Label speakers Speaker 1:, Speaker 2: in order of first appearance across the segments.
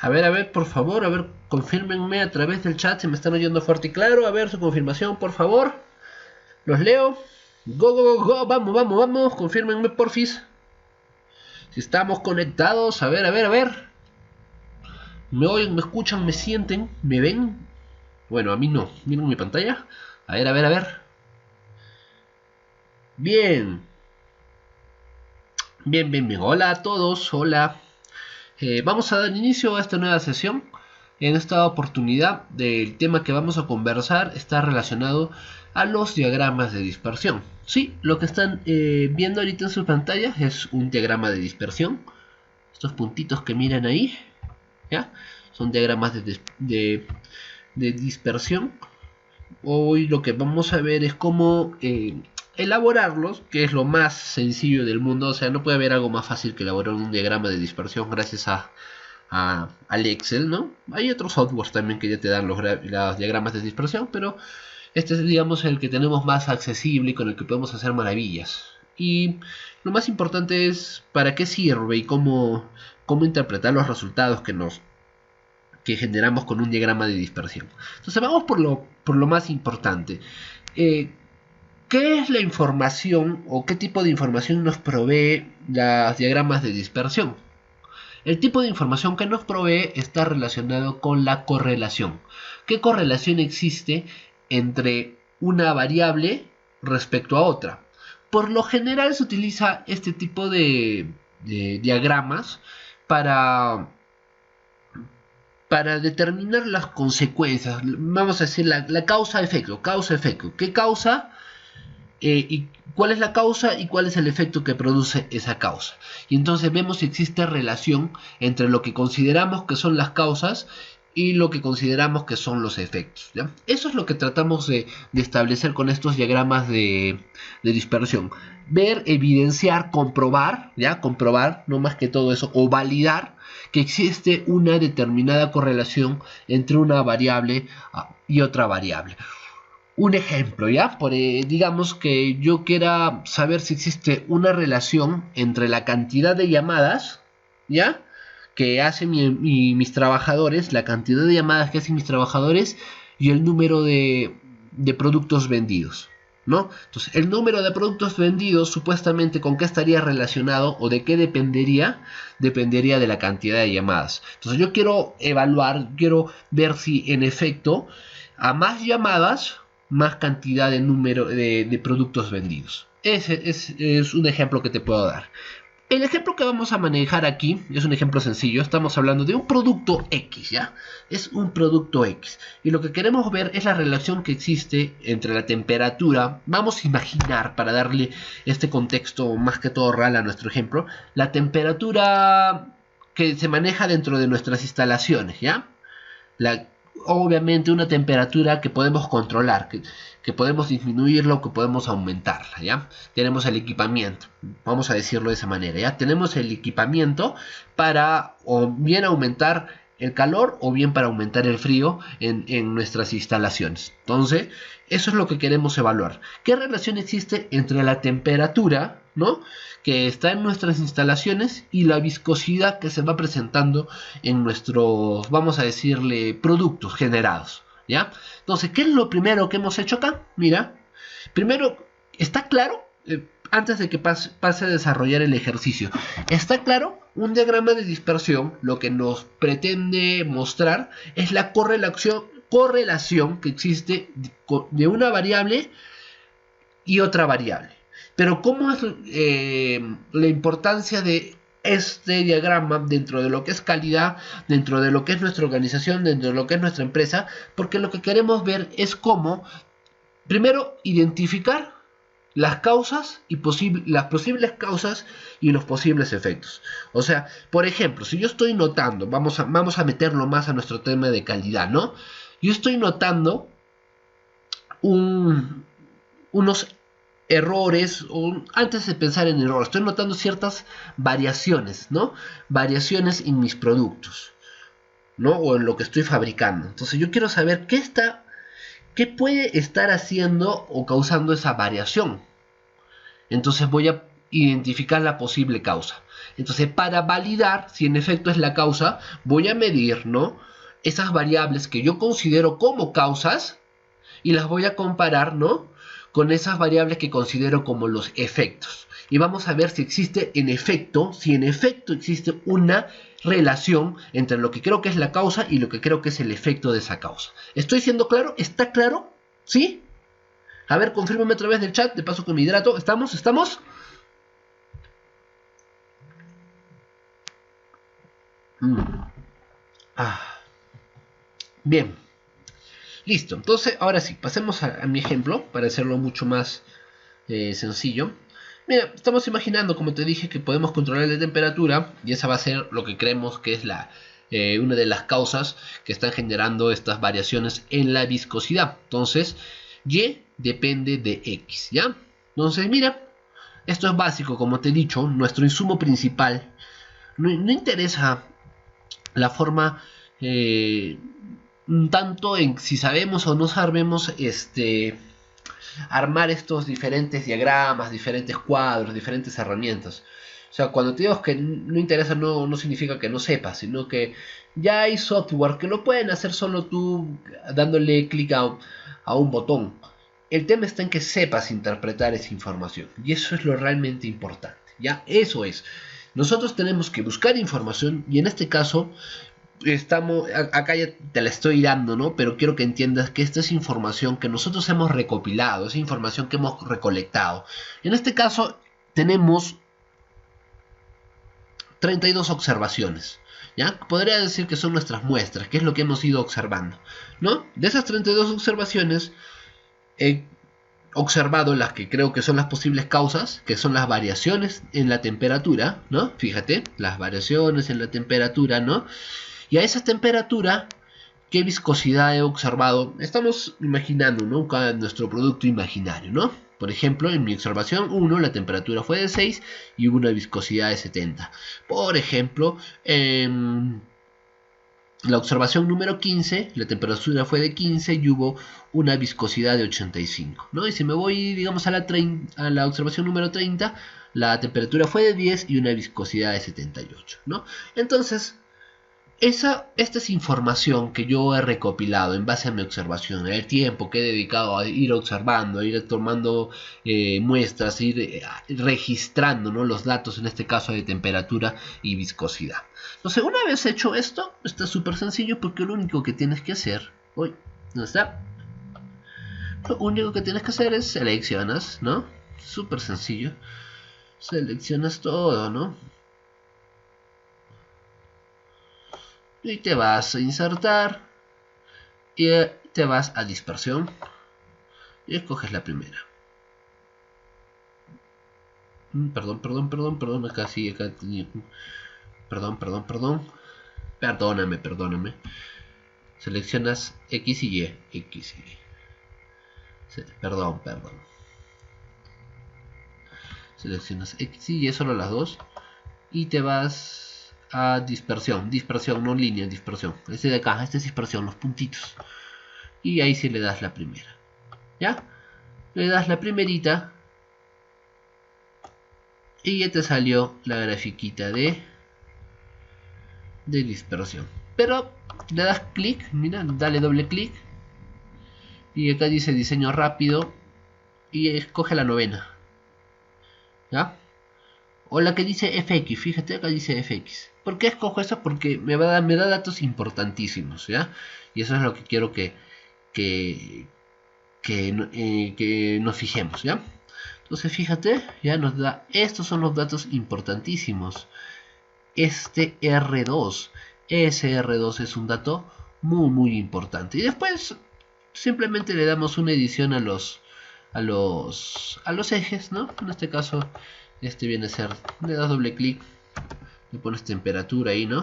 Speaker 1: A ver, por favor, a ver, confírmenme a través del chat si me están oyendo fuerte y claro. A ver, su confirmación, por favor. Los leo. Go, go, go, go. Vamos, vamos, vamos. Confírmenme, porfis. Si estamos conectados. A ver, a ver, a ver. ¿Me oyen, me escuchan, me sienten, me ven? Bueno, a mí no. Miren mi pantalla. A ver, a ver, a ver. Bien. Bien, bien, bien. Hola a todos. Hola. Vamos a dar inicio a esta nueva sesión. En esta oportunidad, el tema que vamos a conversar está relacionado a los diagramas de dispersión. Sí, lo que están viendo ahorita en su pantalla es un diagrama de dispersión. Estos puntitos que miran ahí, ¿ya? Son diagramas de dispersión. Hoy lo que vamos a ver es cómo elaborarlos, que es lo más sencillo del mundo. O sea, no puede haber algo más fácil que elaborar un diagrama de dispersión gracias al Excel, ¿no? Hay otros softwares también que ya te dan los diagramas de dispersión, pero este es, digamos, el que tenemos más accesible y con el que podemos hacer maravillas. Y lo más importante es para qué sirve y cómo interpretar los resultados que generamos con un diagrama de dispersión. Entonces vamos por lo más importante. ¿Qué es la información o qué tipo de información nos provee los diagramas de dispersión? El tipo de información que nos provee está relacionado con la correlación. ¿Qué correlación existe entre una variable respecto a otra? Por lo general se utiliza este tipo de diagramas para determinar las consecuencias. Vamos a decir la causa-efecto. Causa-efecto. ¿Qué causa? Y cuál es la causa y cuál es el efecto que produce esa causa. Y entonces vemos si existe relación entre lo que consideramos que son las causas y lo que consideramos que son los efectos, ¿ya? Eso es lo que tratamos de establecer con estos diagramas de dispersión. Ver, evidenciar, comprobar, ¿ya? Comprobar, no más que todo eso, o validar que existe una determinada correlación entre una variable y otra variable. Un ejemplo, ¿ya? Digamos que yo quiera saber si existe una relación entre la cantidad de llamadas, ¿ya? Que hacen mis trabajadores, la cantidad de llamadas que hacen mis trabajadores y el número de productos vendidos, ¿no? Entonces, el número de productos vendidos, supuestamente, ¿con qué estaría relacionado o de qué dependería? Dependería de la cantidad de llamadas. Entonces, yo quiero evaluar, quiero ver si en efecto a más llamadas, más cantidad de número de productos vendidos. Ese es un ejemplo que te puedo dar. El ejemplo que vamos a manejar aquí es un ejemplo sencillo. Estamos hablando de un producto X, ¿ya? Es un producto X. Y lo que queremos ver es la relación que existe entre la temperatura. Vamos a imaginar, para darle este contexto más que todo real a nuestro ejemplo, la temperatura que se maneja dentro de nuestras instalaciones, ¿ya? Obviamente una temperatura que podemos controlar, que podemos disminuirla o que podemos aumentarla, ¿ya? Tenemos el equipamiento, vamos a decirlo de esa manera, ¿ya? Tenemos el equipamiento para o bien aumentar el calor o bien para aumentar el frío en nuestras instalaciones. Entonces, eso es lo que queremos evaluar. ¿Qué relación existe entre la temperatura, ¿no?, que está en nuestras instalaciones y la viscosidad que se va presentando en nuestros, vamos a decirle, productos generados, ¿ya? Entonces, ¿qué es lo primero que hemos hecho acá? Mira, primero, ¿está claro? Antes de que pase a desarrollar el ejercicio, ¿está claro? Un diagrama de dispersión lo que nos pretende mostrar es la correlación que existe de una variable y otra variable. Pero ¿cómo es la importancia de este diagrama dentro de lo que es calidad, dentro de lo que es nuestra organización, dentro de lo que es nuestra empresa? Porque lo que queremos ver es cómo, primero, identificar las causas y las posibles causas y los posibles efectos. O sea, por ejemplo, si yo estoy notando, vamos a meterlo más a nuestro tema de calidad, ¿no? Yo estoy notando unos errores, o antes de pensar en errores, estoy notando ciertas variaciones, ¿no? Variaciones en mis productos, ¿no? O en lo que estoy fabricando. Entonces yo quiero saber qué puede estar haciendo o causando esa variación. Entonces voy a identificar la posible causa. Entonces, para validar si en efecto es la causa, voy a medir, ¿no?, esas variables que yo considero como causas y las voy a comparar, ¿no?, con esas variables que considero como los efectos. Y vamos a ver si existe en efecto existe una relación entre lo que creo que es la causa y lo que creo que es el efecto de esa causa. ¿Estoy siendo claro? ¿Está claro? ¿Sí? A ver, confírmame otra vez del chat, de paso que me hidrato. ¿Estamos? ¿Estamos? Bien. Listo. Entonces, ahora sí, pasemos a mi ejemplo para hacerlo mucho más sencillo. Mira, estamos imaginando, como te dije, que podemos controlar la temperatura y esa va a ser lo que creemos que es una de las causas que están generando estas variaciones en la viscosidad. Entonces, Y depende de X, ¿ya? Entonces, mira, esto es básico, como te he dicho, nuestro insumo principal. No interesa la forma tanto en si sabemos o no sabemos armar estos diferentes diagramas, diferentes cuadros, diferentes herramientas. O sea, cuando te digo que no interesa, no significa que no sepas, sino que ya hay software que lo pueden hacer solo tú dándole clic a un botón. El tema está en que sepas interpretar esa información. Y eso es lo realmente importante. Ya, eso es. Nosotros tenemos que buscar información y en este caso acá ya te la estoy dando, ¿no? Pero quiero que entiendas que esta es información que nosotros hemos recopilado, es información que hemos recolectado. En este caso tenemos 32 observaciones, ¿ya? Podría decir que son nuestras muestras, que es lo que hemos ido observando, ¿no? De esas 32 observaciones he observado las que creo que son las posibles causas, que son las variaciones en la temperatura, ¿no? Fíjate, las variaciones en la temperatura, ¿no? Y a esa temperatura, ¿qué viscosidad he observado? Estamos imaginando, ¿no?, nuestro producto imaginario, ¿no? Por ejemplo, en mi observación 1 la temperatura fue de 6 y hubo una viscosidad de 70. Por ejemplo, en la observación número 15, la temperatura fue de 15 y hubo una viscosidad de 85, ¿no? Y si me voy, digamos, a la observación número 30, la temperatura fue de 10 y una viscosidad de 78, ¿no? Entonces, esta es información que yo he recopilado en base a mi observación, el tiempo que he dedicado a ir observando, a ir tomando muestras, a ir registrando, ¿no?, los datos, en este caso de temperatura y viscosidad. Entonces, una vez hecho esto, está súper sencillo porque lo único que tienes que hacer... Uy, ¿dónde está? Lo único que tienes que hacer es seleccionas, ¿no? Súper sencillo. Seleccionas todo, ¿no? Y te vas a insertar y te vas a dispersión y escoges la primera. Perdón, acá sí, acá tenía... Perdóname. Seleccionas X y Y. Perdón. Seleccionas X y Y, solo las dos. Y te vas a dispersión, no línea, dispersión. Este de acá, este es dispersión, los puntitos. Y ahí sí le das la primera. ¿Ya? Le das la primerita. Y ya te salió la grafiquita de dispersión. Pero le das clic, mira, dale doble clic. Y acá dice diseño rápido. Y escoge la novena. ¿Ya? O la que dice FX, fíjate, acá dice FX. ¿Por qué escojo eso? Porque me da datos importantísimos, ¿ya? Y eso es lo que quiero que nos fijemos, ¿ya? Entonces, fíjate, ya nos da, estos son los datos importantísimos. Este R2, ese R2 es un dato muy importante. Y después, simplemente le damos una edición a los ejes, ¿no? En este caso... Este viene a ser, le das doble clic, le pones temperatura ahí, ¿no?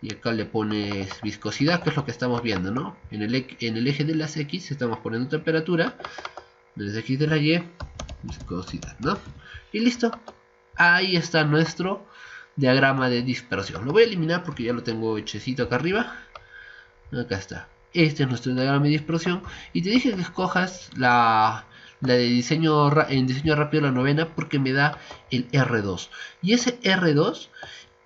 Speaker 1: Y acá le pones viscosidad, que es lo que estamos viendo, ¿no? En el eje de las X estamos poniendo temperatura, en el X de la Y, viscosidad, ¿no? Y listo. Ahí está nuestro diagrama de dispersión. Lo voy a eliminar porque ya lo tengo hechecito acá arriba. Acá está. Este es nuestro diagrama de dispersión. Y te dije que escojas la de en diseño rápido la novena, porque me da el R2. Y ese R2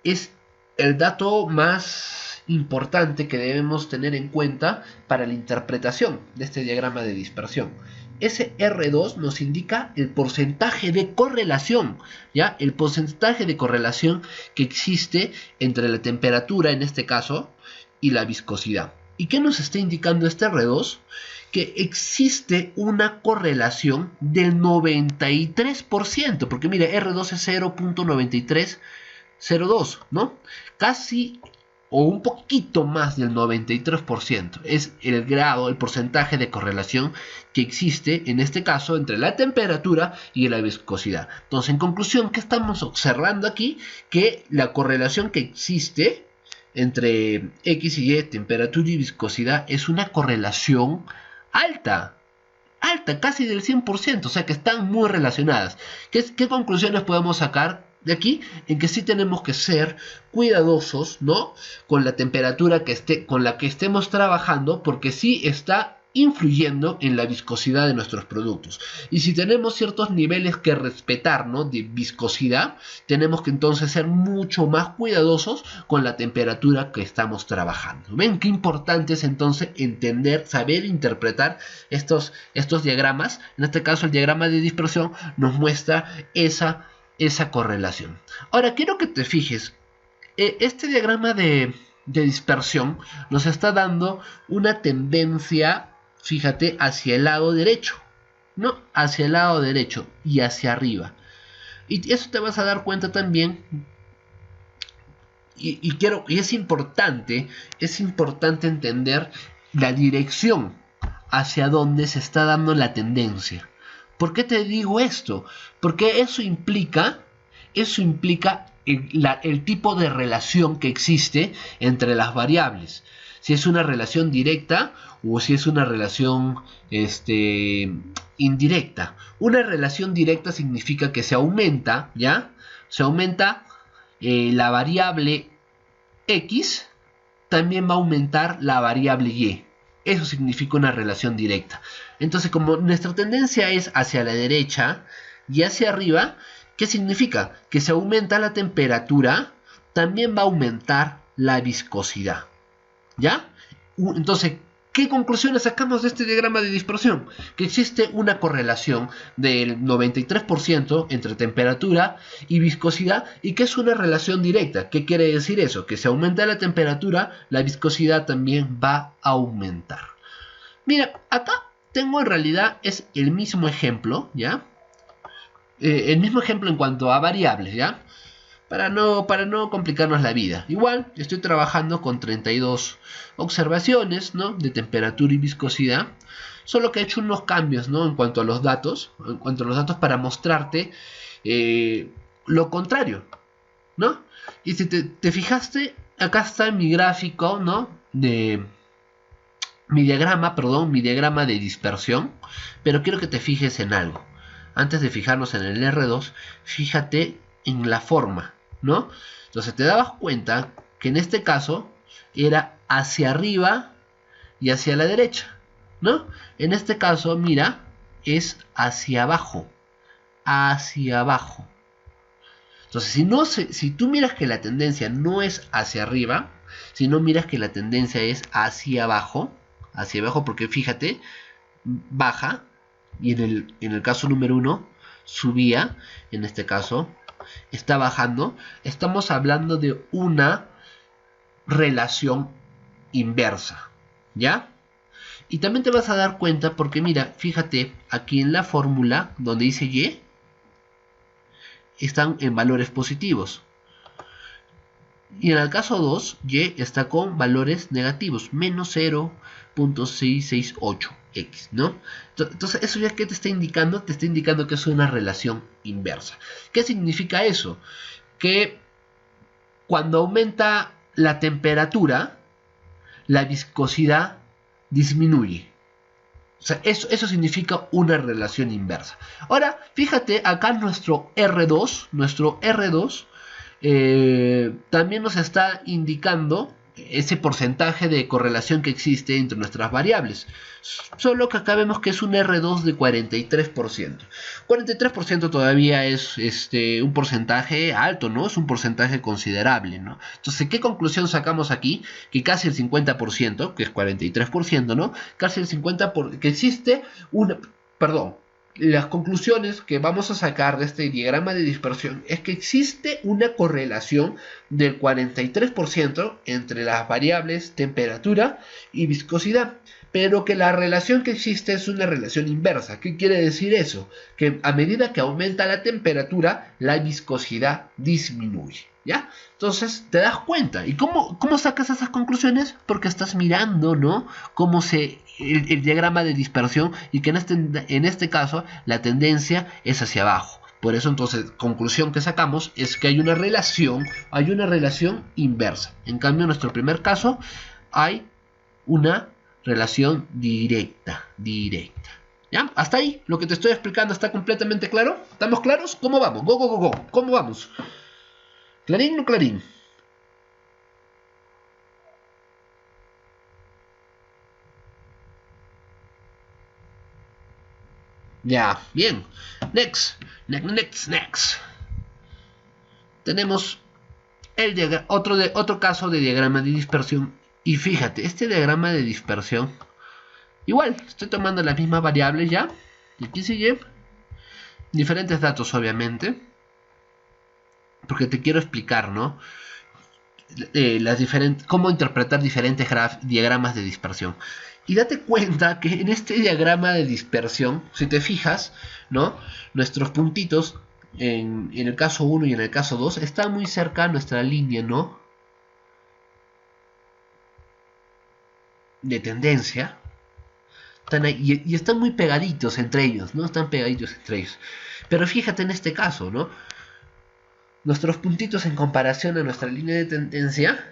Speaker 1: es el dato más importante que debemos tener en cuenta para la interpretación de este diagrama de dispersión. Ese R2 nos indica el porcentaje de correlación, ¿ya? El porcentaje de correlación que existe entre la temperatura, en este caso, y la viscosidad. ¿Y qué nos está indicando este R2? Que existe una correlación del 93%, porque mire, R2 es 0.9302, ¿no? Casi o un poquito más del 93%. Es el grado, el porcentaje de correlación que existe, en este caso, entre la temperatura y la viscosidad. Entonces, en conclusión, ¿qué estamos observando aquí? Que la correlación que existe entre X y Y, temperatura y viscosidad, es una correlación alta, casi del 100%, o sea que están muy relacionadas. ¿Qué conclusiones podemos sacar de aquí? En que sí tenemos que ser cuidadosos, ¿no?, con la temperatura con la que estemos trabajando, porque sí está influyendo en la viscosidad de nuestros productos. Y si tenemos ciertos niveles que respetar, ¿no?, de viscosidad, tenemos que entonces ser mucho más cuidadosos con la temperatura que estamos trabajando. ¿Ven qué importante es entonces entender, saber interpretar estos diagramas? En este caso, el diagrama de dispersión nos muestra esa correlación. Ahora, quiero que te fijes, este diagrama de dispersión nos está dando una tendencia, fíjate, hacia el lado derecho, ¿no? Hacia el lado derecho y hacia arriba. Y eso te vas a dar cuenta también, y es importante entender la dirección hacia donde se está dando la tendencia. ¿Por qué te digo esto? Porque eso implica el tipo de relación que existe entre las variables. Si es una relación directa o si es una relación indirecta. Una relación directa significa que se aumenta, ¿ya? Se aumenta la variable X, también va a aumentar la variable Y. Eso significa una relación directa. Entonces, como nuestra tendencia es hacia la derecha y hacia arriba, ¿qué significa? Que si aumenta la temperatura, también va a aumentar la viscosidad. ¿Ya? Entonces, ¿qué conclusiones sacamos de este diagrama de dispersión? Que existe una correlación del 93% entre temperatura y viscosidad, y que es una relación directa. ¿Qué quiere decir eso? Que si aumenta la temperatura, la viscosidad también va a aumentar. Mira, acá tengo en realidad es el mismo ejemplo, ¿ya? El mismo ejemplo en cuanto a variables, ¿ya? Para no complicarnos la vida. Igual estoy trabajando con 32 observaciones, ¿no?, de temperatura y viscosidad. Solo que he hecho unos cambios, ¿no?, en cuanto a los datos. Para mostrarte lo contrario, ¿no? Y si te fijaste, acá está mi gráfico, ¿no?, mi diagrama de dispersión. Pero quiero que te fijes en algo. Antes de fijarnos en el R2, fíjate en la forma, ¿no? Entonces te dabas cuenta que en este caso era hacia arriba y hacia la derecha, ¿no? En este caso, mira, es hacia abajo. Entonces, si tú miras que la tendencia no es hacia arriba, si no miras que la tendencia es hacia abajo, porque fíjate, baja, y en el caso número 1 subía, en este caso está bajando. Estamos hablando de una relación inversa, ¿ya? Y también te vas a dar cuenta porque mira, fíjate aquí en la fórmula donde dice Y, están en valores positivos. Y en el caso 2, Y está con valores negativos, menos 0.668x, ¿no? Entonces, eso ya que te está indicando que es una relación inversa. ¿Qué significa eso? Que cuando aumenta la temperatura, la viscosidad disminuye. O sea, eso significa una relación inversa. Ahora, fíjate, acá nuestro R2 también nos está indicando ese porcentaje de correlación que existe entre nuestras variables. Solo que acá vemos que es un R2 de 43%. 43% todavía es un porcentaje alto, ¿no? Es un porcentaje considerable, ¿no? Entonces, ¿qué conclusión sacamos aquí? Que casi el 50%, que es 43%, ¿no? Casi el 50%, que existe una... Perdón. Las conclusiones que vamos a sacar de este diagrama de dispersión es que existe una correlación del 43% entre las variables temperatura y viscosidad, pero que la relación que existe es una relación inversa. ¿Qué quiere decir eso? Que a medida que aumenta la temperatura, la viscosidad disminuye, ¿ya? Entonces te das cuenta. ¿Y cómo sacas esas conclusiones? Porque estás mirando, ¿no? Cómo el diagrama de dispersión, y que en este caso la tendencia es hacia abajo. Por eso entonces, conclusión que sacamos es que hay una relación inversa. En cambio, en nuestro primer caso hay una relación directa. ¿Ya? Hasta ahí, lo que te estoy explicando está completamente claro. ¿Estamos claros? ¿Cómo vamos? Go. ¿Cómo vamos? ¿Clarín o clarín? Ya, bien. Next. Tenemos otro caso de diagrama de dispersión. Y fíjate, este diagrama de dispersión, igual, estoy tomando las mismas variables ya. Y aquí sigue. Diferentes datos, obviamente. Porque te quiero explicar, ¿no? Cómo interpretar diferentes diagramas de dispersión. Y date cuenta que en este diagrama de dispersión, si te fijas, ¿no? Nuestros puntitos en el caso 1 y en el caso 2 están muy cerca a nuestra línea, ¿no? De tendencia. Y están muy pegaditos entre ellos, ¿no? Están pegaditos entre ellos. Pero fíjate en este caso, ¿no? Nuestros puntitos en comparación a nuestra línea de tendencia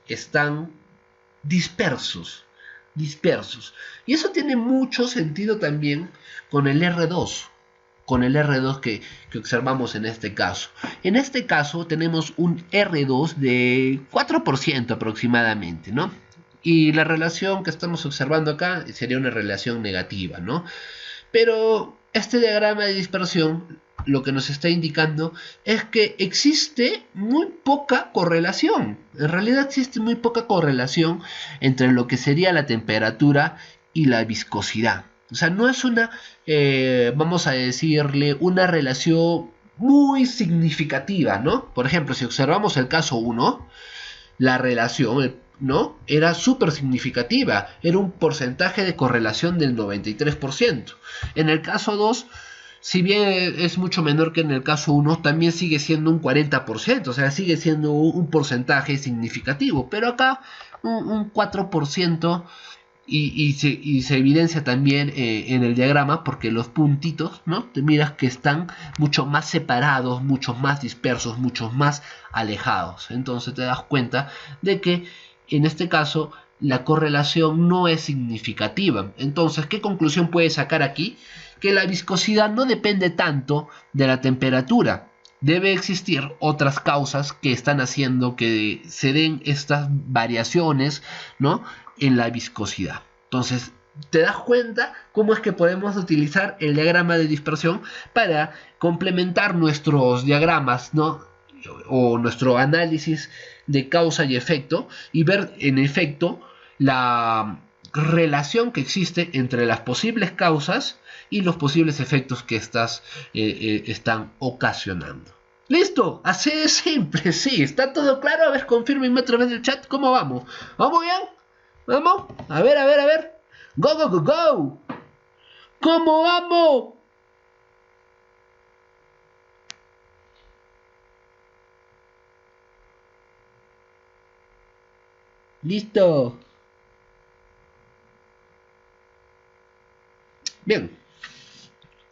Speaker 1: están dispersos. Y eso tiene mucho sentido también con el R2. Que observamos en este caso. En este caso tenemos un R2 de 4% aproximadamente, ¿no? Y la relación que estamos observando acá sería una relación negativa, ¿no? Pero este diagrama de dispersión lo que nos está indicando es que existe muy poca correlación. En realidad existe muy poca correlación entre lo que sería la temperatura y la viscosidad. O sea, no es vamos a decirle, una relación muy significativa, ¿no? Por ejemplo, si observamos el caso 1, la relación, ¿no? Era súper significativa, era un porcentaje de correlación del 93%. En el caso 2, si bien es mucho menor que en el caso 1, también sigue siendo un 40%, o sea, sigue siendo un porcentaje significativo, pero acá un 4%, y se evidencia también en el diagrama, porque los puntitos, ¿no? Te miras que están mucho más separados, mucho más dispersos, mucho más alejados. Entonces te das cuenta de que en este caso la correlación no es significativa. Entonces, ¿qué conclusión puedes sacar aquí? Que la viscosidad no depende tanto de la temperatura. Debe existir otras causas que están haciendo que se den estas variaciones, ¿no? En la viscosidad. Entonces, ¿te das cuenta cómo es que podemos utilizar el diagrama de dispersión para complementar nuestros diagramas, ¿no? O nuestro análisis de causa y efecto, y ver en efecto la relación que existe entre las posibles causas y los posibles efectos que estas están ocasionando? ¿Listo? Así de simple, sí. ¿Está todo claro? A ver, confírmenme a través del chat. ¿Cómo vamos? ¿Vamos bien? ¿Vamos? A ver. Go. ¿Cómo vamos? Listo. Bien.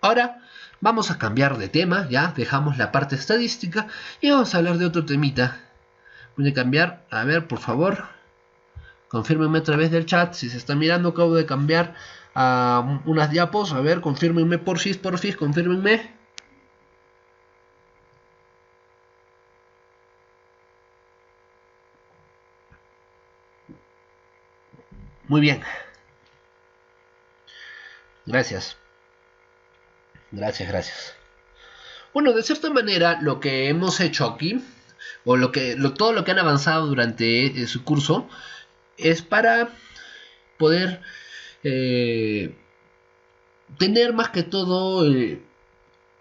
Speaker 1: Ahora vamos a cambiar de tema, ya dejamos la parte estadística y vamos a hablar de otro temita. Voy a cambiar, a ver, por favor, confírmenme a través del chat si se está mirando. Acabo de cambiar a unas diapos, a ver, confírmenme porfis, confírmenme. Muy bien. Gracias. Gracias. Bueno, de cierta manera, lo que hemos hecho aquí, o todo lo que han avanzado durante su curso, es para poder tener más que todo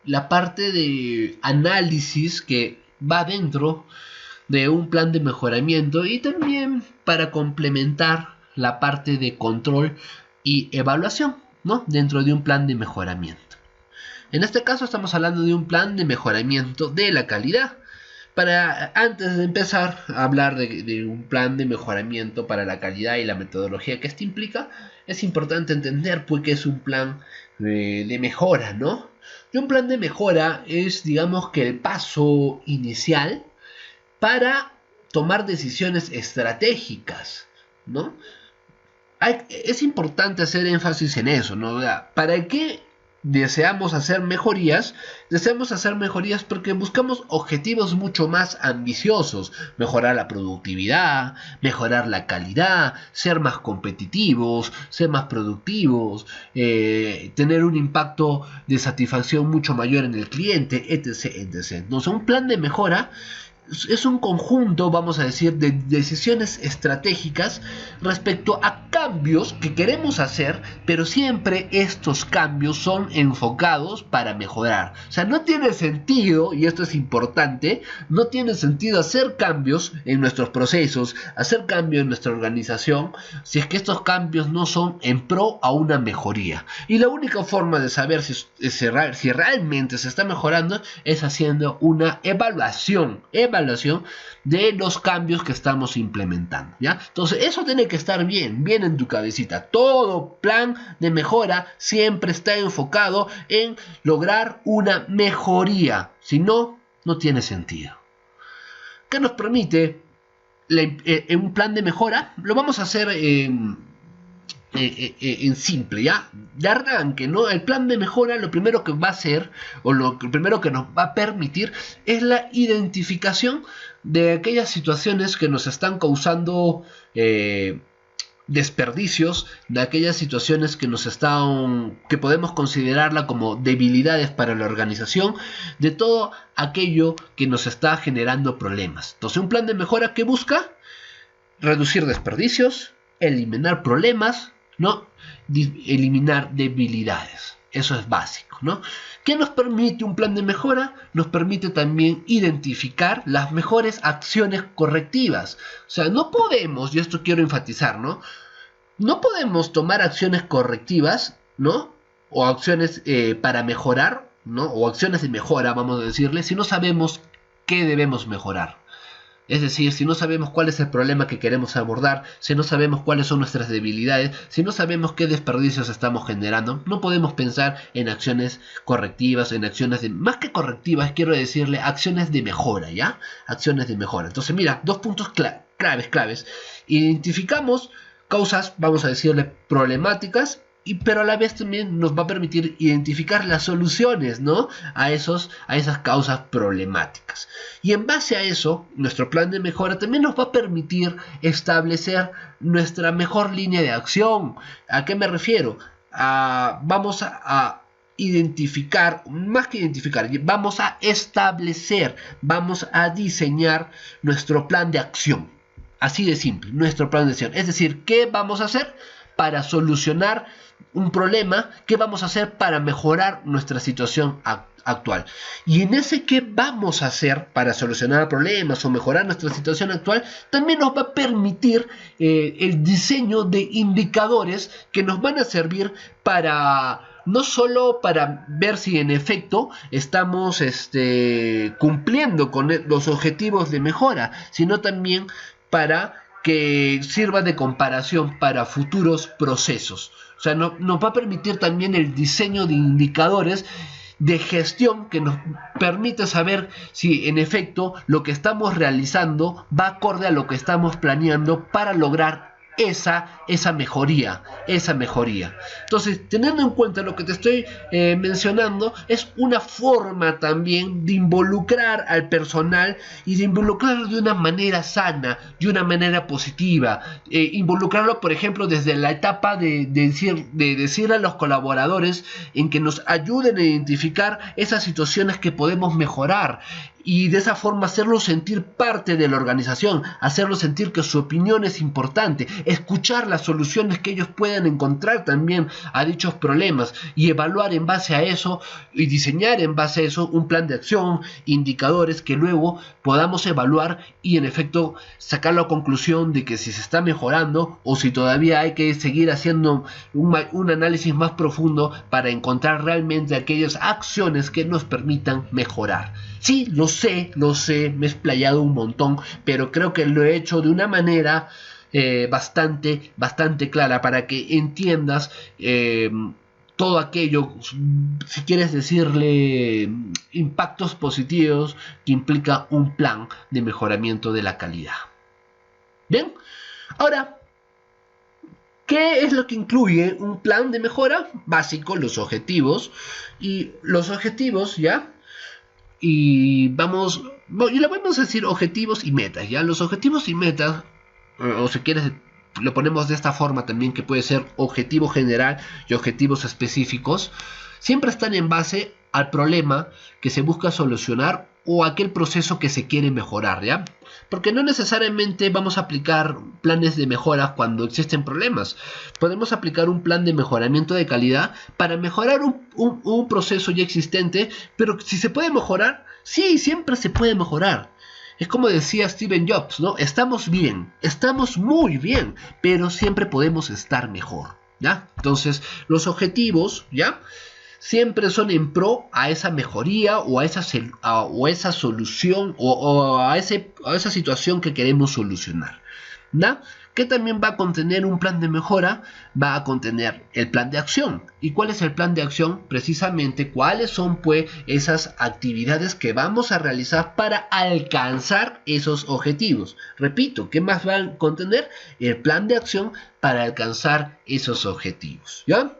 Speaker 1: la parte de análisis que va dentro de un plan de mejoramiento, y también para complementar la parte de control y evaluación, ¿no? Dentro de un plan de mejoramiento. En este caso estamos hablando de un plan de mejoramiento de la calidad. Antes de empezar a hablar de un plan de mejoramiento para la calidad y la metodología que esto implica, es importante entender pues, que es un plan de mejora, ¿no? Y un plan de mejora es, digamos, que el paso inicial para tomar decisiones estratégicas, ¿no? Es importante hacer énfasis en eso, ¿no? ¿Para qué deseamos hacer mejorías? Deseamos hacer mejorías porque buscamos objetivos mucho más ambiciosos: mejorar la productividad, mejorar la calidad, ser más competitivos, ser más productivos, tener un impacto de satisfacción mucho mayor en el cliente, etc. Entonces, un plan de mejora es un conjunto, vamos a decir, de decisiones estratégicas respecto a cambios que queremos hacer, pero siempre estos cambios son enfocados para mejorar. O sea, no tiene sentido, y esto es importante, no tiene sentido hacer cambios en nuestros procesos, hacer cambios en nuestra organización, si es que estos cambios no son en pro a una mejoría. Y la única forma de saber si realmente se está mejorando es haciendo una evaluación de los cambios que estamos implementando, ¿ya? Entonces eso tiene que estar bien en tu cabecita. Todo plan de mejora siempre está enfocado en lograr una mejoría, si no, no tiene sentido. ¿Qué nos permite un plan de mejora? Lo vamos a hacer en simple, ¿ya? De arranque, ¿no? El plan de mejora lo primero que va a hacer, o lo primero que nos va a permitir, es la identificación de aquellas situaciones que nos están causando desperdicios, de aquellas situaciones que podemos considerarla como debilidades para la organización, de todo aquello que nos está generando problemas. Entonces, un plan de mejora que busca reducir desperdicios, eliminar problemas, ¿no? Eliminar debilidades. Eso es básico, ¿no? ¿Qué nos permite un plan de mejora? Nos permite también identificar las mejores acciones correctivas. O sea, no podemos, y esto quiero enfatizar, ¿no? No podemos tomar acciones correctivas, ¿no? O acciones para mejorar, ¿no? O acciones de mejora, vamos a decirle, si no sabemos qué debemos mejorar. Es decir, si no sabemos cuál es el problema que queremos abordar, si no sabemos cuáles son nuestras debilidades, si no sabemos qué desperdicios estamos generando, no podemos pensar en acciones correctivas, en acciones de... Más que correctivas, quiero decirle acciones de mejora, ¿ya? Acciones de mejora. Entonces, mira, dos puntos claves. Identificamos causas, vamos a decirle, problemáticas, pero a la vez también nos va a permitir identificar las soluciones, ¿no? a esas causas problemáticas. Y en base a eso, nuestro plan de mejora también nos va a permitir establecer nuestra mejor línea de acción. ¿A qué me refiero? Vamos a identificar, más que identificar, vamos a establecer, vamos a diseñar nuestro plan de acción. Así de simple, nuestro plan de acción. Es decir, ¿qué vamos a hacer para solucionar un problema? ¿Qué vamos a hacer para mejorar nuestra situación actual? Y en ese qué vamos a hacer para solucionar problemas o mejorar nuestra situación actual, también nos va a permitir el diseño de indicadores que nos van a servir para... no solo para ver si en efecto estamos cumpliendo con los objetivos de mejora, sino también para que sirva de comparación para futuros procesos. O sea, nos va a permitir también el diseño de indicadores de gestión que nos permite saber si en efecto lo que estamos realizando va acorde a lo que estamos planeando para lograr esa mejoría, Entonces, teniendo en cuenta lo que te estoy mencionando, es una forma también de involucrar al personal y de involucrarlo de una manera sana, de una manera positiva, involucrarlo, por ejemplo, desde la etapa de decir a los colaboradores en que nos ayuden a identificar esas situaciones que podemos mejorar, y de esa forma hacerlo sentir parte de la organización, hacerlo sentir que su opinión es importante, escuchar las soluciones que ellos puedan encontrar también a dichos problemas y evaluar en base a eso y diseñar en base a eso un plan de acción, indicadores que luego podamos evaluar y en efecto sacar la conclusión de que si se está mejorando o si todavía hay que seguir haciendo un análisis más profundo para encontrar realmente aquellas acciones que nos permitan mejorar. Sí, lo sé, me he explayado un montón, pero creo que lo he hecho de una manera bastante clara para que entiendas todo aquello, si quieres decirle impactos positivos que implica un plan de mejoramiento de la calidad. Bien, ahora, ¿qué es lo que incluye un plan de mejora? Básico, los objetivos. Y los objetivos, ¿ya? Y vamos, y le vamos a decir objetivos y metas, ¿ya? Los objetivos y metas, o si quieres, lo ponemos de esta forma también, que puede ser objetivo general y objetivos específicos, siempre están en base al problema que se busca solucionar o aquel proceso que se quiere mejorar, ¿ya? Porque no necesariamente vamos a aplicar planes de mejora cuando existen problemas. Podemos aplicar un plan de mejoramiento de calidad para mejorar un proceso ya existente, pero si se puede mejorar, sí, siempre se puede mejorar. Es como decía Steve Jobs, ¿no? Estamos bien, estamos muy bien, pero siempre podemos estar mejor, ¿ya? Entonces, los objetivos, ¿ya?, siempre son en pro a esa mejoría o a esa solución o a esa situación que queremos solucionar, ¿no? Que también va a contener un plan de mejora, va a contener el plan de acción. ¿Y cuál es el plan de acción? Precisamente, ¿cuáles son pues esas actividades que vamos a realizar para alcanzar esos objetivos? Repito, ¿qué más va a contener? El plan de acción para alcanzar esos objetivos, ¿ya?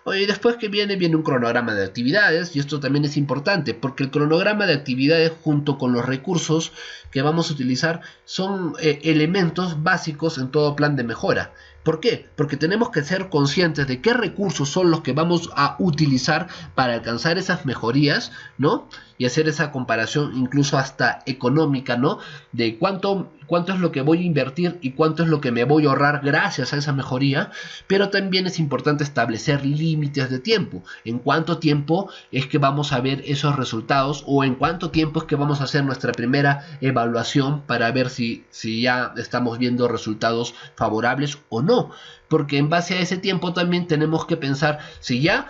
Speaker 1: Y después que viene un cronograma de actividades, y esto también es importante porque el cronograma de actividades junto con los recursos que vamos a utilizar son elementos básicos en todo plan de mejora. ¿Por qué? Porque tenemos que ser conscientes de qué recursos son los que vamos a utilizar para alcanzar esas mejorías, ¿no? Y hacer esa comparación incluso hasta económica, ¿no? De cuánto es lo que voy a invertir y cuánto es lo que me voy a ahorrar gracias a esa mejoría. Pero también es importante establecer límites de tiempo. En cuánto tiempo es que vamos a ver esos resultados, o en cuánto tiempo es que vamos a hacer nuestra primera evaluación para ver si ya estamos viendo resultados favorables o no. Porque en base a ese tiempo también tenemos que pensar si ya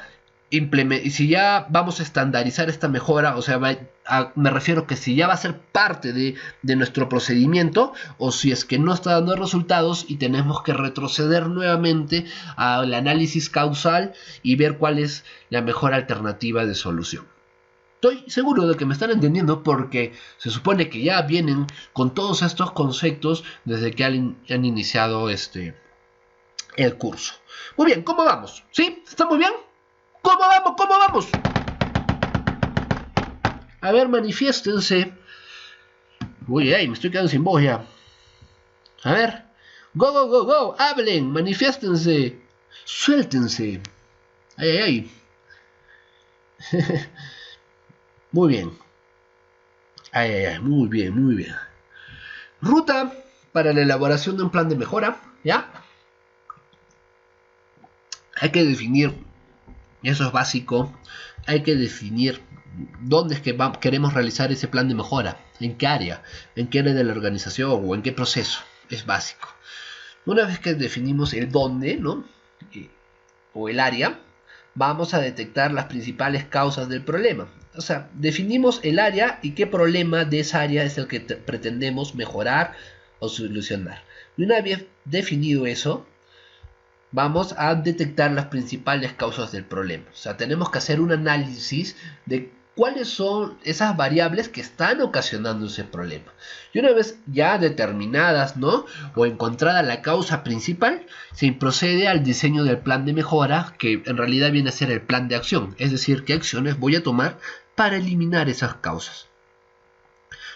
Speaker 1: vamos a estandarizar esta mejora, o sea, me refiero que si ya va a ser parte de nuestro procedimiento, o si es que no está dando resultados y tenemos que retroceder nuevamente al análisis causal y ver cuál es la mejor alternativa de solución. Estoy seguro de que me están entendiendo porque se supone que ya vienen con todos estos conceptos desde que han iniciado el curso. Muy bien, ¿cómo vamos? ¿Sí? ¿Está muy bien? ¿Cómo vamos? ¿Cómo vamos? A ver, manifiéstense. Uy, me estoy quedando sin voz ya. A ver. Go, go, go, go. Hablen, manifiéstense. Suéltense. Ay. Muy bien. Muy bien. Ruta para la elaboración de un plan de mejora, ¿ya? Hay que definir, eso es básico, hay que definir dónde es que queremos realizar ese plan de mejora, en qué área de la organización o en qué proceso, es básico. Una vez que definimos el dónde, ¿no?, o el área, vamos a detectar las principales causas del problema. O sea, definimos el área y qué problema de esa área es el que pretendemos mejorar o solucionar. Y una vez definido eso, vamos a detectar las principales causas del problema. O sea, tenemos que hacer un análisis de cuáles son esas variables que están ocasionando ese problema. Y una vez ya determinadas, ¿no?, o encontrada la causa principal, se procede al diseño del plan de mejora, que en realidad viene a ser el plan de acción, es decir, qué acciones voy a tomar para eliminar esas causas.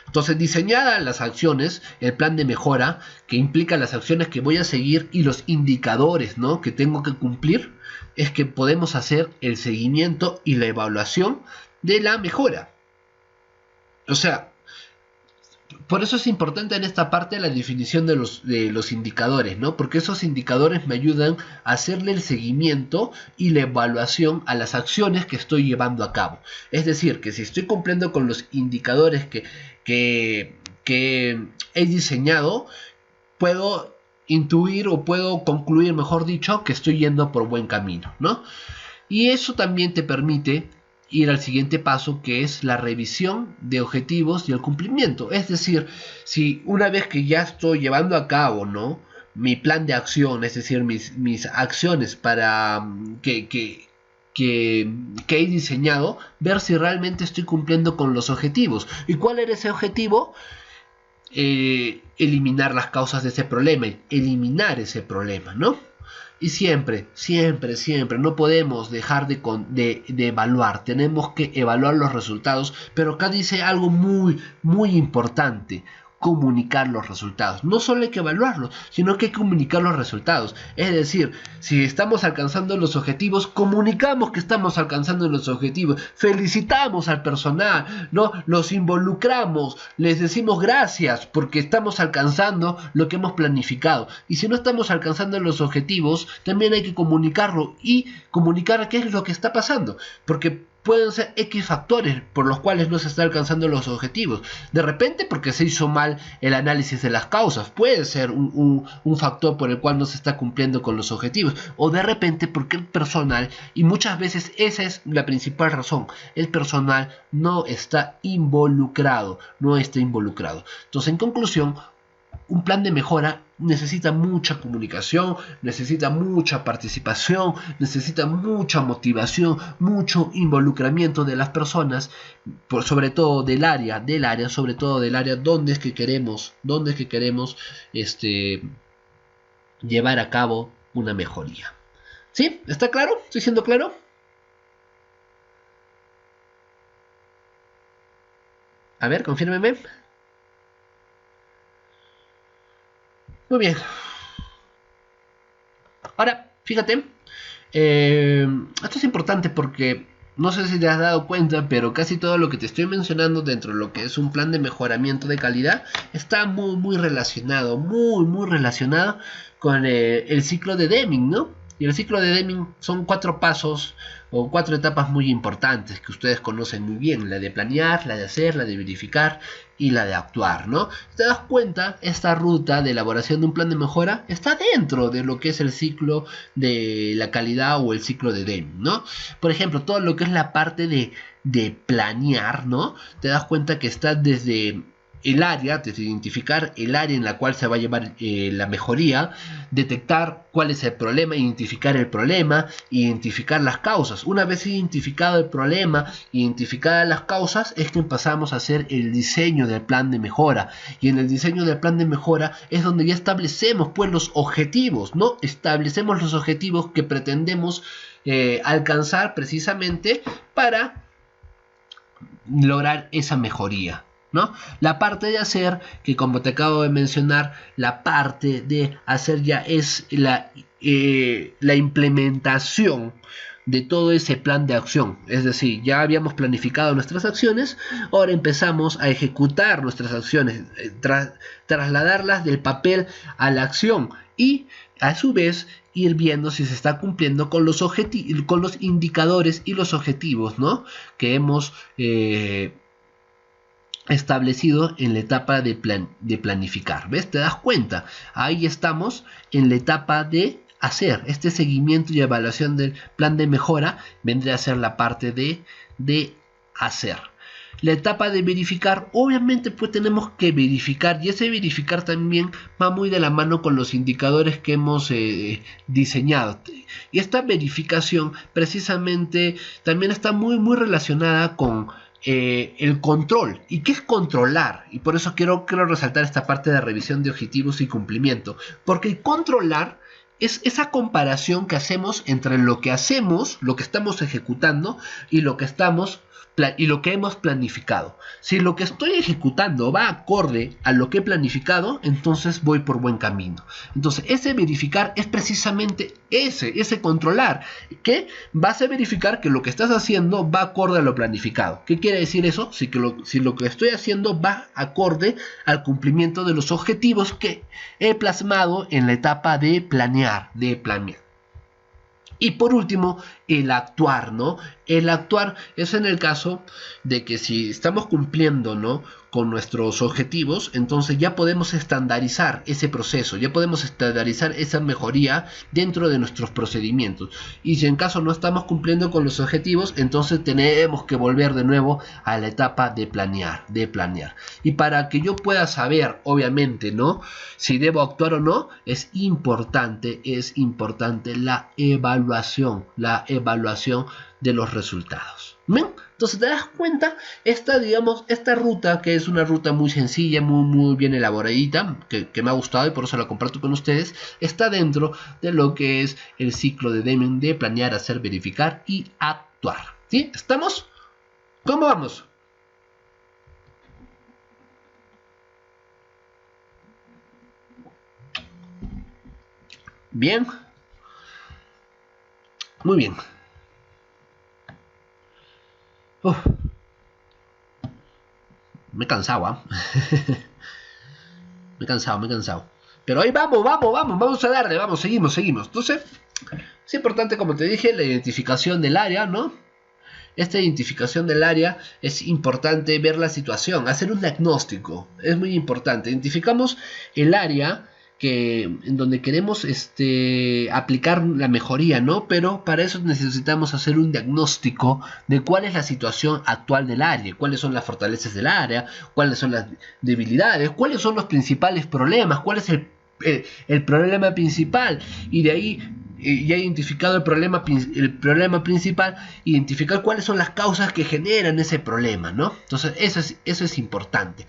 Speaker 1: Entonces, diseñadas las acciones, el plan de mejora, que implica las acciones que voy a seguir y los indicadores, ¿no?, que tengo que cumplir, es que podemos hacer el seguimiento y la evaluación de la mejora. O sea, por eso es importante en esta parte la definición de los indicadores, ¿no? Porque esos indicadores me ayudan a hacerle el seguimiento y la evaluación a las acciones que estoy llevando a cabo. Es decir, que si estoy cumpliendo con los indicadores que he diseñado, puedo intuir o puedo concluir, mejor dicho, que estoy yendo por buen camino, ¿no? Y eso también te permite ir al siguiente paso, que es la revisión de objetivos y el cumplimiento. Es decir, si una vez que ya estoy llevando a cabo, ¿no?, mi plan de acción, es decir, mis acciones para que he diseñado, ver si realmente estoy cumpliendo con los objetivos. ¿Y cuál era ese objetivo? Eliminar las causas de ese problema, eliminar ese problema, ¿no? Y siempre, no podemos dejar de evaluar, tenemos que evaluar los resultados, pero acá dice algo muy, muy importante: comunicar los resultados. No solo hay que evaluarlos, sino que hay que comunicar los resultados. Es decir, si estamos alcanzando los objetivos, comunicamos que estamos alcanzando los objetivos, felicitamos al personal, ¿no?, los involucramos, les decimos gracias porque estamos alcanzando lo que hemos planificado. Y si no estamos alcanzando los objetivos, también hay que comunicarlo y comunicar qué es lo que está pasando, porque pueden ser X factores por los cuales no se están alcanzando los objetivos. De repente porque se hizo mal el análisis de las causas, puede ser un factor por el cual no se está cumpliendo con los objetivos, o de repente porque el personal, y muchas veces esa es la principal razón, el personal no está involucrado. Entonces, en conclusión, un plan de mejora necesita mucha comunicación, necesita mucha participación, necesita mucha motivación, mucho involucramiento de las personas, sobre todo del área, donde es que queremos llevar a cabo una mejoría. ¿Sí? ¿Está claro? ¿Estoy siendo claro? A ver, confírmeme. Muy bien. Ahora, fíjate, esto es importante porque no sé si te has dado cuenta, pero casi todo lo que te estoy mencionando dentro de lo que es un plan de mejoramiento de calidad está muy relacionado, muy relacionado con el ciclo de Deming, ¿no? Y el ciclo de Deming son 4 pasos o 4 etapas muy importantes que ustedes conocen muy bien: la de planear, la de hacer, la de verificar y la de actuar, ¿no? ¿Te das cuenta? Esta ruta de elaboración de un plan de mejora está dentro de lo que es el ciclo de la calidad o el ciclo de Deming, ¿no? Por ejemplo, todo lo que es la parte de planear, ¿no? Te das cuenta que está desde el área, desde identificar el área en la cual se va a llevar la mejoría, detectar cuál es el problema, identificar el problema, identificar las causas. Una vez identificado el problema, identificadas las causas, es que empezamos a hacer el diseño del plan de mejora. Y en el diseño del plan de mejora es donde ya establecemos pues los objetivos, ¿no? Establecemos los objetivos que pretendemos alcanzar precisamente para lograr esa mejoría, ¿no? La parte de hacer, que como te acabo de mencionar, la parte de hacer ya es la implementación de todo ese plan de acción. Es decir, ya habíamos planificado nuestras acciones, ahora empezamos a ejecutar nuestras acciones, trasladarlas del papel a la acción y a su vez ir viendo si se está cumpliendo con los indicadores y los objetivos, ¿no?, que hemos establecido en la etapa de planificar. ¿Ves? ¿Te das cuenta? Ahí estamos en la etapa de hacer. Este seguimiento y evaluación del plan de mejora vendría a ser la parte de hacer. La etapa de verificar, obviamente pues tenemos que verificar, y ese verificar también va muy de la mano con los indicadores que hemos diseñado. Y esta verificación precisamente también está muy relacionada con el control. ¿Y qué es controlar? Y por eso quiero resaltar esta parte de revisión de objetivos y cumplimiento. Porque el controlar es esa comparación que hacemos entre lo que hacemos, lo que estamos ejecutando y lo que hemos planificado. Si lo que estoy ejecutando va acorde a lo que he planificado, entonces voy por buen camino. Entonces, ese verificar es precisamente ese controlar, que vas a verificar que lo que estás haciendo va acorde a lo planificado. ¿Qué quiere decir eso? Si lo que estoy haciendo va acorde al cumplimiento de los objetivos que he plasmado en la etapa de planear. Y por último, el actuar, ¿no? El actuar es en el caso de que si estamos cumpliendo, ¿no?, con nuestros objetivos, entonces ya podemos estandarizar ese proceso, ya podemos estandarizar esa mejoría dentro de nuestros procedimientos. Y si en caso no estamos cumpliendo con los objetivos, entonces tenemos que volver de nuevo a la etapa de planear. Y para que yo pueda saber, obviamente, ¿no?, si debo actuar o no, es importante la evaluación de los resultados. ¿Ven? Entonces te das cuenta, esta ruta, que es una ruta muy sencilla, muy bien elaboradita, que me ha gustado y por eso la comparto con ustedes, está dentro de lo que es el ciclo de Deming de planear, hacer, verificar y actuar. ¿Sí? ¿Estamos? ¿Cómo vamos? Bien. Muy bien. Uf. Me he cansado, me he cansado. Pero ahí vamos a darle, seguimos. Entonces, es importante, como te dije, la identificación del área, ¿no? Esta identificación del área es importante ver la situación, hacer un diagnóstico, es muy importante. Identificamos el área en donde queremos aplicar la mejoría, ¿no? Pero para eso necesitamos hacer un diagnóstico de cuál es la situación actual del área, cuáles son las fortalezas del área, cuáles son las debilidades, cuáles son los principales problemas, cuál es el problema principal, y de ahí ya identificado el problema principal, identificar cuáles son las causas que generan ese problema, ¿no? Entonces eso es importante.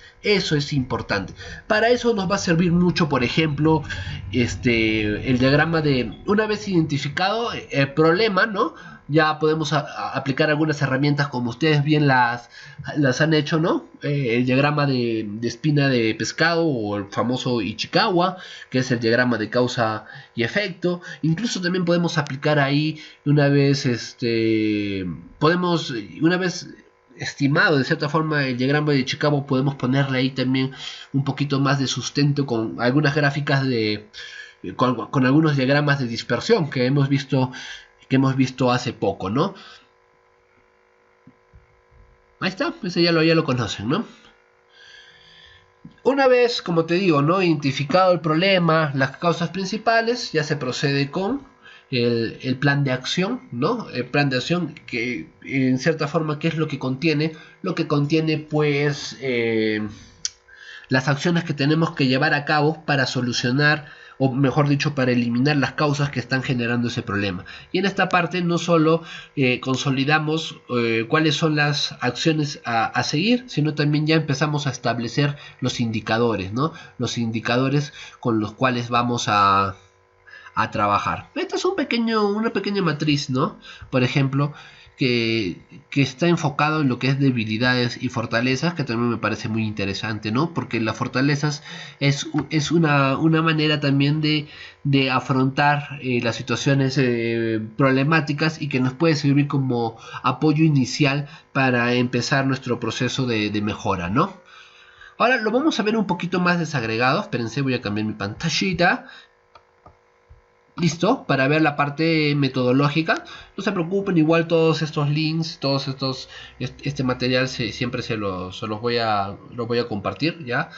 Speaker 1: Para eso nos va a servir mucho, por ejemplo, el diagrama de, una vez identificado el problema, ¿no?, ya podemos aplicar algunas herramientas como ustedes bien las han hecho, ¿no? El diagrama de espina de pescado, o el famoso Ichikawa, que es el diagrama de causa y efecto. Incluso también podemos aplicar ahí, una vez estimado de cierta forma el diagrama de Ichikawa, podemos ponerle ahí también un poquito más de sustento con algunas gráficas con algunos diagramas de dispersión que hemos visto hace poco, ¿no? Ahí está, ese ya lo conocen, ¿no? Una vez, como te digo, ¿no?, identificado el problema, las causas principales, ya se procede con el plan de acción, ¿no? El plan de acción, que en cierta forma, ¿qué es lo que contiene? Lo que contiene, pues, las acciones que tenemos que llevar a cabo para solucionar, o mejor dicho, para eliminar las causas que están generando ese problema. Y en esta parte no solo consolidamos cuáles son las acciones a seguir, sino también ya empezamos a establecer los indicadores, ¿no? Los indicadores con los cuales vamos a trabajar. Esta es una pequeña matriz, ¿no? Por ejemplo, que está enfocado en lo que es debilidades y fortalezas, que también me parece muy interesante, ¿no? Porque las fortalezas es una manera también de afrontar las situaciones problemáticas, y que nos puede servir como apoyo inicial para empezar nuestro proceso de mejora, ¿no? Ahora lo vamos a ver un poquito más desagregado. Espérense, voy a cambiar mi pantallita. Listo, para ver la parte metodológica. No se preocupen, igual todos estos links, este material siempre se los voy a compartir, ¿ya?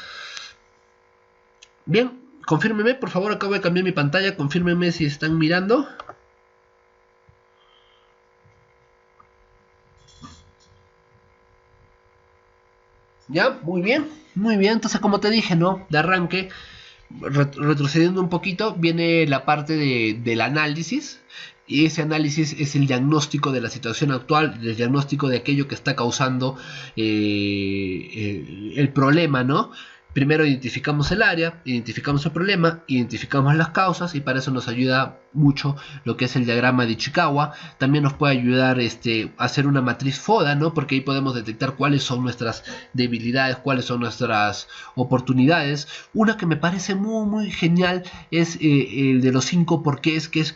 Speaker 1: Bien, confírmenme, por favor, acabo de cambiar mi pantalla, confírmenme si están mirando. Ya, muy bien, entonces como te dije, ¿no?, de arranque, retrocediendo un poquito, viene la parte del análisis, Y ese análisis es el diagnóstico de la situación actual, el diagnóstico de aquello que está causando el problema, ¿no? Primero identificamos el área, identificamos el problema, identificamos las causas, y para eso nos ayuda mucho lo que es el diagrama de Ichikawa. También nos puede ayudar a hacer una matriz FODA, ¿no? Porque ahí podemos detectar cuáles son nuestras debilidades, cuáles son nuestras oportunidades. Una que me parece muy genial es el de los 5 porqués, que es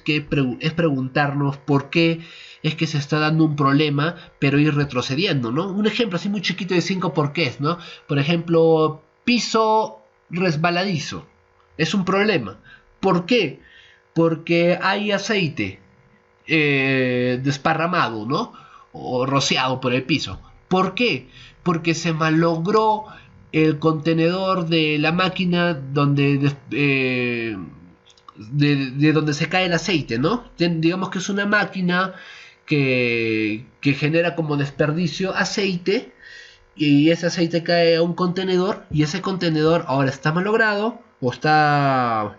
Speaker 1: preguntarnos por qué es que se está dando un problema, pero ir retrocediendo, ¿no? Un ejemplo así muy chiquito de 5 porqués, ¿no? Por ejemplo, piso resbaladizo. Es un problema. ¿Por qué? Porque hay aceite desparramado, ¿no? O rociado por el piso. ¿Por qué? Porque se malogró el contenedor de la máquina donde de donde se cae el aceite, ¿no? Digamos que es una máquina que genera como desperdicio aceite, y ese aceite cae a un contenedor, y ese contenedor ahora está malogrado o está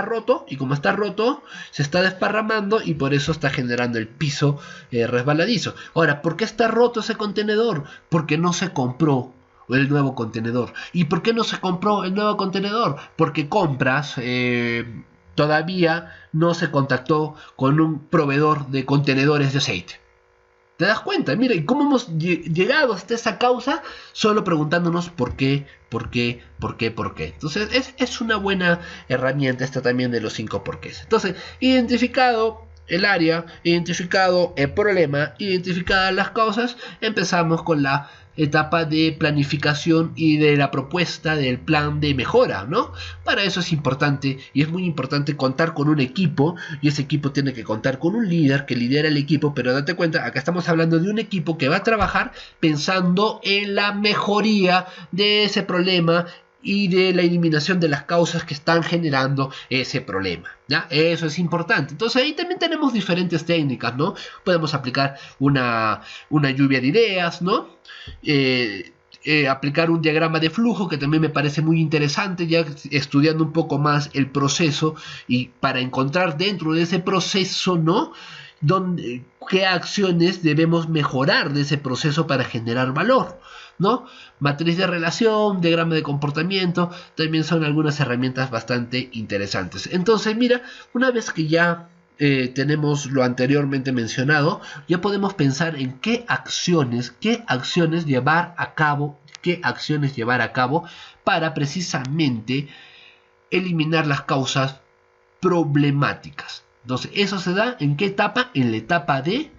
Speaker 1: roto, y como está roto se está desparramando, y por eso está generando el piso resbaladizo. Ahora, ¿por qué está roto ese contenedor? Porque no se compró el nuevo contenedor. ¿Y por qué no se compró el nuevo contenedor? Porque compras todavía no se contactó con un proveedor de contenedores de aceite. ¿Te das cuenta? Mira, ¿y cómo hemos llegado hasta esa causa? Solo preguntándonos por qué. Entonces, es una buena herramienta esta también de los 5 porqués. Entonces, identificado el área, identificado el problema, identificadas las causas, empezamos con la etapa de planificación y de la propuesta del plan de mejora, ¿no? Para eso es importante, y es muy importante, contar con un equipo, y ese equipo tiene que contar con un líder que lidera el equipo. Pero date cuenta, acá estamos hablando de un equipo que va a trabajar pensando en la mejoría de ese problema y de la eliminación de las causas que están generando ese problema, ¿ya? Eso es importante. Entonces ahí también tenemos diferentes técnicas, ¿no? Podemos aplicar una lluvia de ideas, ¿no? Aplicar un diagrama de flujo, que también me parece muy interesante, ya estudiando un poco más el proceso, y para encontrar dentro de ese proceso, ¿no?, qué acciones debemos mejorar de ese proceso para generar valor, ¿no? Matriz de relación, diagrama de comportamiento, también son algunas herramientas bastante interesantes. Entonces, mira, una vez que ya tenemos lo anteriormente mencionado, ya podemos pensar en qué acciones llevar a cabo para precisamente eliminar las causas problemáticas. Entonces, eso se da ¿en qué etapa? En la etapa de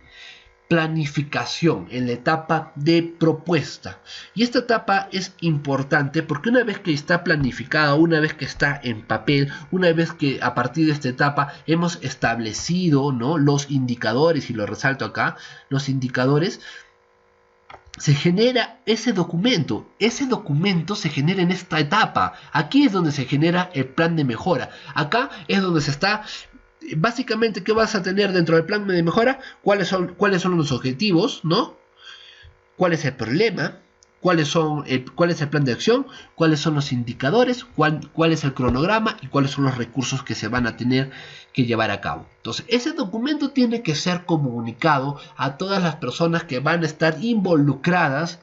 Speaker 1: planificación, en la etapa de propuesta. Y esta etapa es importante porque una vez que está planificada, una vez que está en papel, una vez que a partir de esta etapa hemos establecido, ¿no?, los indicadores, y lo resalto acá, los indicadores, se genera ese documento. Ese documento se genera en esta etapa. Aquí es donde se genera el plan de mejora. Acá es donde se está... Básicamente, ¿qué vas a tener dentro del plan de mejora? ¿Cuáles son los objetivos, ¿no? ¿Cuál es el problema? ¿Cuál es el plan de acción? ¿Cuáles son los indicadores? ¿Cuál es el cronograma? ¿Y cuáles son los recursos que se van a tener que llevar a cabo? Entonces, ese documento tiene que ser comunicado a todas las personas que van a estar involucradas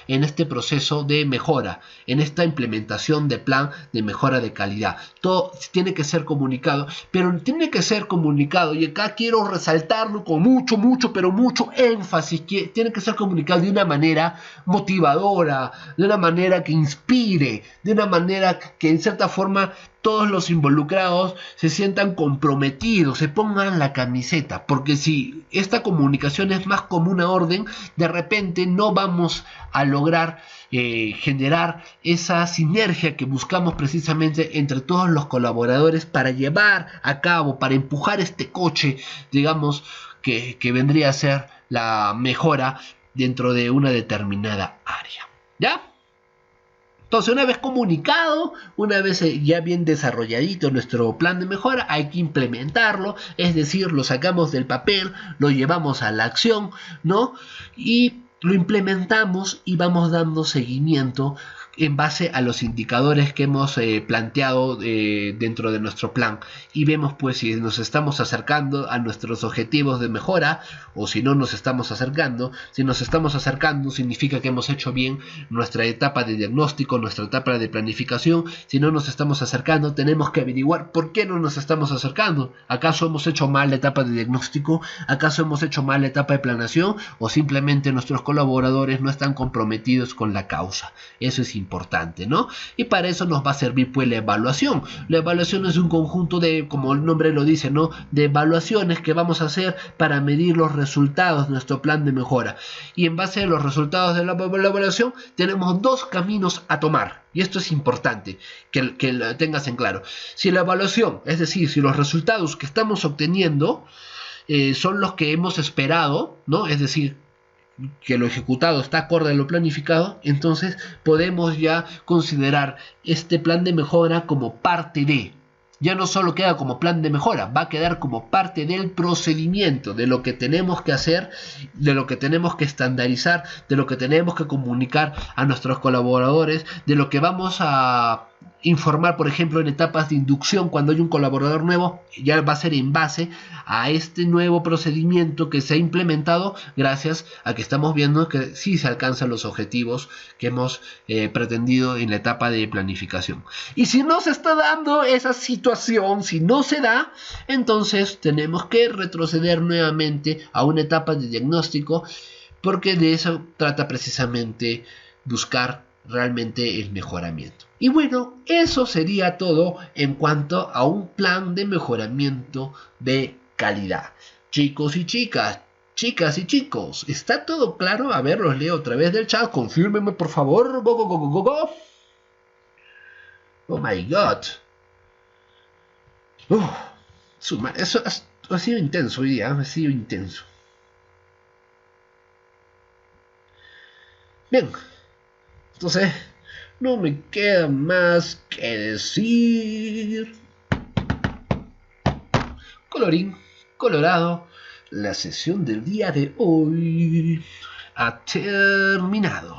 Speaker 1: en este proceso de mejora, en esta implementación de plan de mejora de calidad. Todo tiene que ser comunicado, pero tiene que ser comunicado, y acá quiero resaltarlo con mucho énfasis, que tiene que ser comunicado de una manera motivadora, de una manera que inspire, de una manera que en cierta forma todos los involucrados se sientan comprometidos, se pongan la camiseta, porque si esta comunicación es más como una orden, de repente no vamos a lograr generar esa sinergia que buscamos precisamente entre todos los colaboradores para llevar a cabo, para empujar este coche, digamos, que vendría a ser la mejora dentro de una determinada área, ¿ya? Entonces, una vez comunicado, una vez ya bien desarrolladito nuestro plan de mejora, hay que implementarlo, es decir, lo sacamos del papel, lo llevamos a la acción, ¿no? Y lo implementamos y vamos dando seguimiento en base a los indicadores que hemos planteado dentro de nuestro plan, y vemos pues si nos estamos acercando a nuestros objetivos de mejora o si no nos estamos acercando. Si nos estamos acercando significa que hemos hecho bien nuestra etapa de diagnóstico, nuestra etapa de planificación. Si no nos estamos acercando, tenemos que averiguar por qué no nos estamos acercando. ¿Acaso hemos hecho mal la etapa de diagnóstico? ¿Acaso hemos hecho mal la etapa de planeación? ¿O simplemente nuestros colaboradores no están comprometidos con la causa? Eso es importante, ¿no? Y para eso nos va a servir pues la evaluación. La evaluación es un conjunto de, como el nombre lo dice, ¿no?, de evaluaciones que vamos a hacer para medir los resultados de nuestro plan de mejora. Y en base a los resultados de la evaluación tenemos dos caminos a tomar. Y esto es importante que lo tengas en claro. Si la evaluación, es decir, si los resultados que estamos obteniendo son los que hemos esperado, ¿no?, es decir, que lo ejecutado está acorde a lo planificado, entonces podemos ya considerar este plan de mejora como parte de. Ya no solo queda como plan de mejora, va a quedar como parte del procedimiento, de lo que tenemos que hacer, de lo que tenemos que estandarizar, de lo que tenemos que comunicar a nuestros colaboradores, de lo que vamos a informar, por ejemplo, en etapas de inducción. Cuando hay un colaborador nuevo, ya va a ser en base a este nuevo procedimiento que se ha implementado, gracias a que estamos viendo que sí se alcanzan los objetivos que hemos pretendido en la etapa de planificación. Y si no se está dando esa situación, si no se da, entonces tenemos que retroceder nuevamente a una etapa de diagnóstico, porque de eso trata precisamente buscar realmente el mejoramiento. Y bueno, eso sería todo en cuanto a un plan de mejoramiento de calidad. Chicos y chicas, chicas y chicos, ¿está todo claro? A ver, los leo otra vez del chat, confírmenme por favor. Go, go, go, go, go, go. Oh my god. Eso ha sido intenso hoy día, ha sido intenso. Bien, entonces no me queda más que decir. Colorín colorado, la sesión del día de hoy ha terminado.